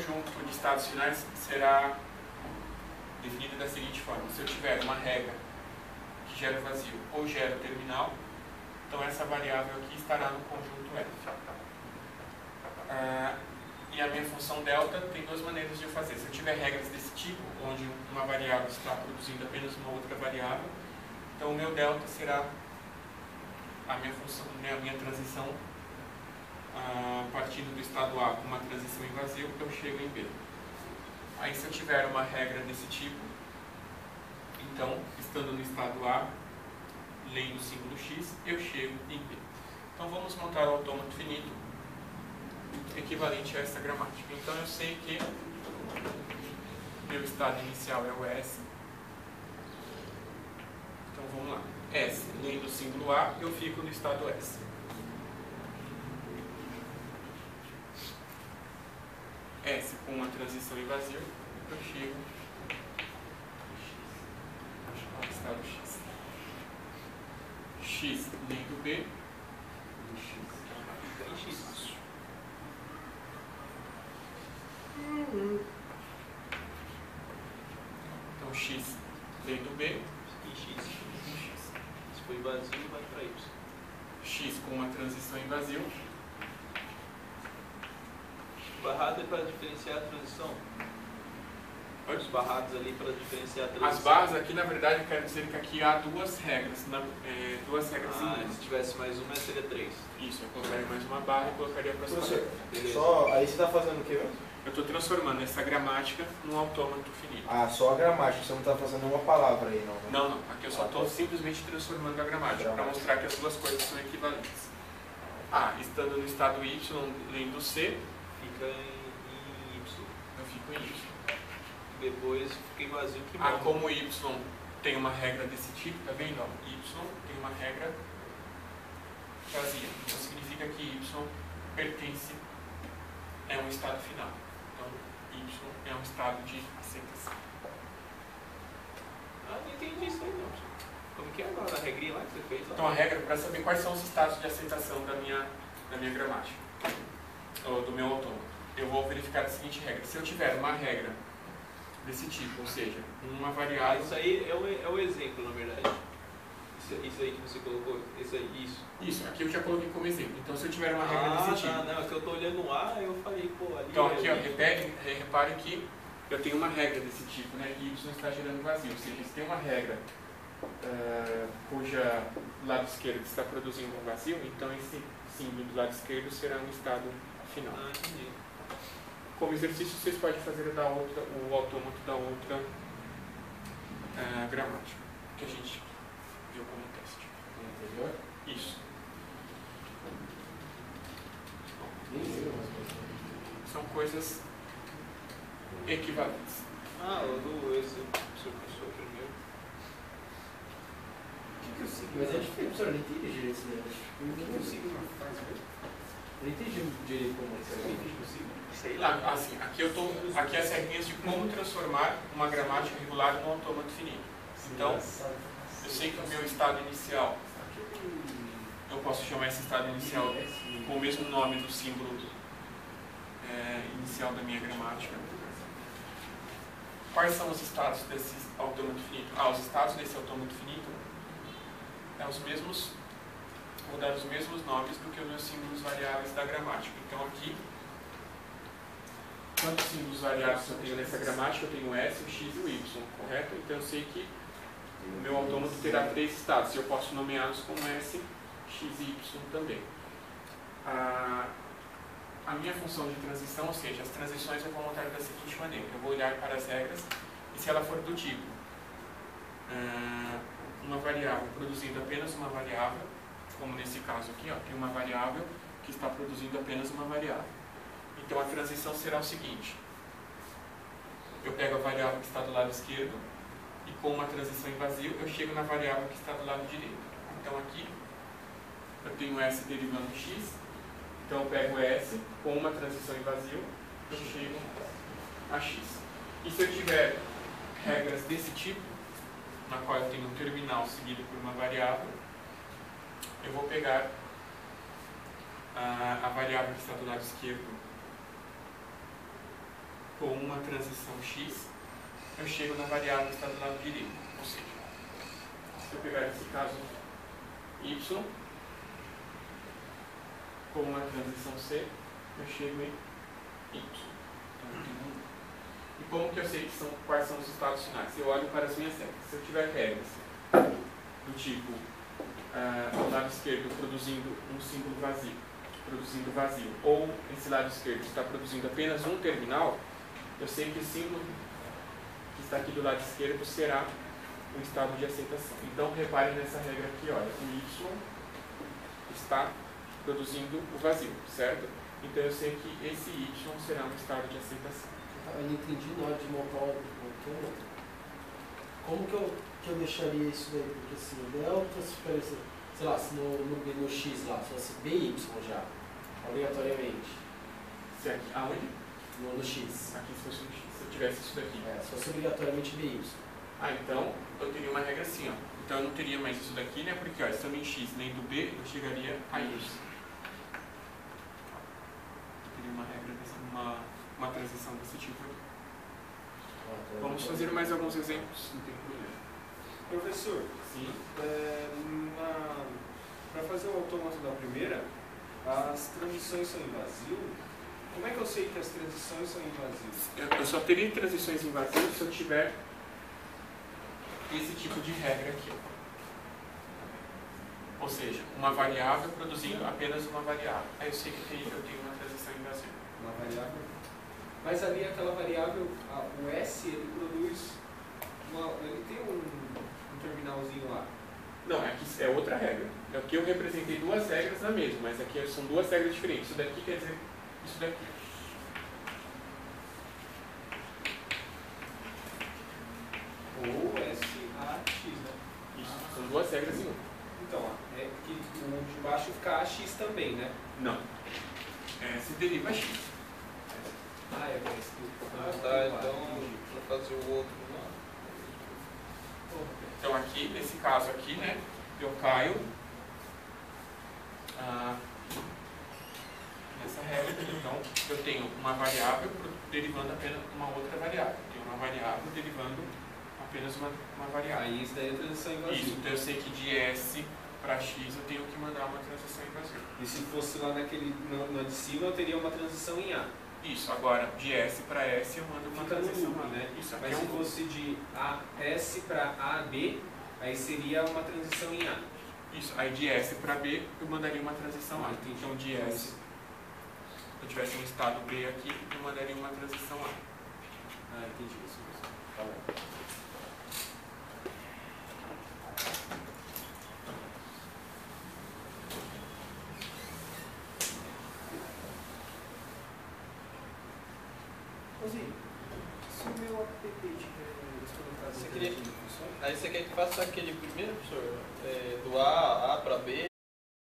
conjunto de estados finais será definido da seguinte forma: se eu tiver uma regra que gera vazio ou gera terminal, então essa variável aqui estará no conjunto F. E a minha função delta tem duas maneiras de eu fazer. Se eu tiver regras desse tipo, onde uma variável está produzindo apenas uma outra variável, então o meu delta será a minha função, né, a minha transição partindo do estado A com uma transição em vazio, eu chego em B. Aí se eu tiver uma regra desse tipo, então, estando no estado A, lendo o símbolo X, eu chego em B. Então vamos montar o autômato finito equivalente a essa gramática. Então eu sei que meu estado inicial é o S. Então vamos lá. S, lendo o símbolo A, eu fico no estado S. S com uma transição em vazio, eu chego ao estado X. X lendo B. Então X lendo B e X. Se for vazio, vai para Y. X com uma transição em vazio. Barrado é para diferenciar a transição. Os barrados ali para diferenciar a transição. As barras aqui, na verdade, quero dizer que aqui há duas regras. Duas regras em uma. Se tivesse mais uma, seria 3. Isso, eu colocaria mais uma barra e colocaria para Professor, só aí você está fazendo o quê mesmo? Eu estou transformando essa gramática num autômato finito. Ah, só a gramática, você não está fazendo uma palavra aí, não? Né? Não, não. Aqui eu só estou simplesmente transformando a gramática para mostrar que as duas coisas são equivalentes. Estando no estado Y, lendo C, fica em Y. Eu fico em Y. Depois fica em vazio que como Y tem uma regra desse tipo, tá vendo? Y tem uma regra vazia. Então significa que Y pertence, é um estado final. Então Y é um estado de aceitação. Não entendi isso aí não. Como que é agora a regrinha lá que você fez? Lá? Então a regra para saber quais são os estados de aceitação da minha gramática, ou do meu autômato. Eu vou verificar a seguinte regra: se eu tiver uma regra desse tipo, ou seja, uma variável... Isso aí é o exemplo, na verdade. Isso aí que você colocou, Isso, aqui eu já coloquei como exemplo. Então, se eu tiver uma regra desse tipo... Não, se eu estou olhando um A, eu falei, pô, ali... Então, aqui, ó, repare que eu tenho uma regra desse tipo, né? Y está gerando vazio. Ou seja, se tem uma regra cuja lado esquerdo está produzindo um vazio, então esse símbolo do lado esquerdo será um estado final. Entendi. Como exercício, vocês podem fazer o autômato da outra gramática, que a gente viu como teste. Entendeu? Isso. São coisas equivalentes. Esse seu professor primeiro. O que o signo Mas é difícil, professor, eu não entendi direito isso daí. O que o signo faz mesmo? Eu não entendi direito como é que O signo? Sei lá, assim, aqui as regrinhas de como transformar uma gramática regular num autômato finito. Então, eu sei que o meu estado inicial, eu posso chamar esse estado inicial com o mesmo nome do símbolo inicial da minha gramática. Quais são os estados desse autômato finito? Os estados desse autômato finito vou dar os mesmos nomes do que os meus símbolos variáveis da gramática. Então aqui, quantos símbolos variáveis eu tenho nessa gramática? Eu tenho o S, o X e o Y, correto? Então eu sei que o meu autômato terá 3 estados, e eu posso nomeá-los como S, X e Y também. A minha função de transição, ou seja, as transições eu vou montar da seguinte maneira: eu vou olhar para as regras, e se ela for do tipo uma variável produzindo apenas uma variável, como nesse caso aqui, ó, tem uma variável que está produzindo apenas uma variável. Então a transição será o seguinte: eu pego a variável que está do lado esquerdo e com uma transição em vazio eu chego na variável que está do lado direito. Então aqui eu tenho S derivando X, então eu pego S com uma transição em vazio, eu chego a X. E se eu tiver regras desse tipo, na qual eu tenho um terminal seguido por uma variável, eu vou pegar a variável que está do lado esquerdo transição x, eu chego na variável que está do lado direito. Ou seja, se eu pegar esse caso y, com uma transição c, eu chego em y. Então, eu tenho e como que eu sei quais são os estados finais? Eu olho para as minhas regras. Se eu tiver regras do tipo o lado esquerdo produzindo um símbolo vazio, ou esse lado esquerdo está produzindo apenas um terminal, eu sei que o símbolo que está aqui do lado esquerdo será um estado de aceitação. Então, reparem nessa regra aqui, olha, o y está produzindo o vazio, certo? Então, eu sei que esse y será um estado de aceitação. Eu não entendi na hora de montar o como que eu deixaria isso daí? Porque assim, o ideal é, sei lá, se no X lá, se fosse BY já, obrigatoriamente. Se aqui, aonde? No X. Aqui se fosse no X, se eu tivesse isso daqui. Se fosse obrigatoriamente BY. Então eu teria uma regra assim, ó. Então eu não teria mais isso daqui, né? Porque, ó, estando em X nem do B, eu chegaria a Y. Eu teria uma regra, uma transição desse tipo aqui. Vamos fazer mais alguns exemplos, não tem problema. Professor, Sim. Para fazer o autômato da primeira, as transições são em vazio. Como é que eu sei que as transições são em vazio? Eu só teria transições em vazio se eu tiver esse tipo de regra aqui. Ou seja, uma variável produzindo apenas uma variável. Aí eu sei que eu tenho uma transição em vazio. Uma variável. Mas ali aquela variável, o S, ele produz ele tem um terminalzinho lá. Não, aqui é outra regra. Aqui eu representei duas regras na mesma, mas aqui são duas regras diferentes. Isso daqui quer dizer isso daqui. Ou SAX, né? Isso, são duas regras em uma. Então, é que o de baixo fica AX também, né? Não. Se deriva x. É por isso que... Tá, então vou fazer o outro lá. Então aqui, nesse caso aqui, né, eu caio nessa regra. Então eu tenho uma variável derivando apenas uma outra variável. Eu tenho uma variável derivando apenas uma variável. Aí isso daí é transição em vazio. Isso, então eu sei que de S para X eu tenho que mandar uma transição em vazio. E se fosse lá no de cima, eu teria uma transição em A. Isso, agora de S para S eu mando uma Fica no transição loop, A. né? Isso, aqui Mas é se um loop. fosse de S para AB, aí seria uma transição em A. Isso, aí de S para B eu mandaria uma transição A. Entendi. Então de S, se eu tivesse um estado B aqui, eu mandaria uma transição A. Entendi isso mesmo. Tá bom. Se o meu app tiver desconectado, Você queria... Aí você quer que faça aquele primeiro, professor? Do A para B,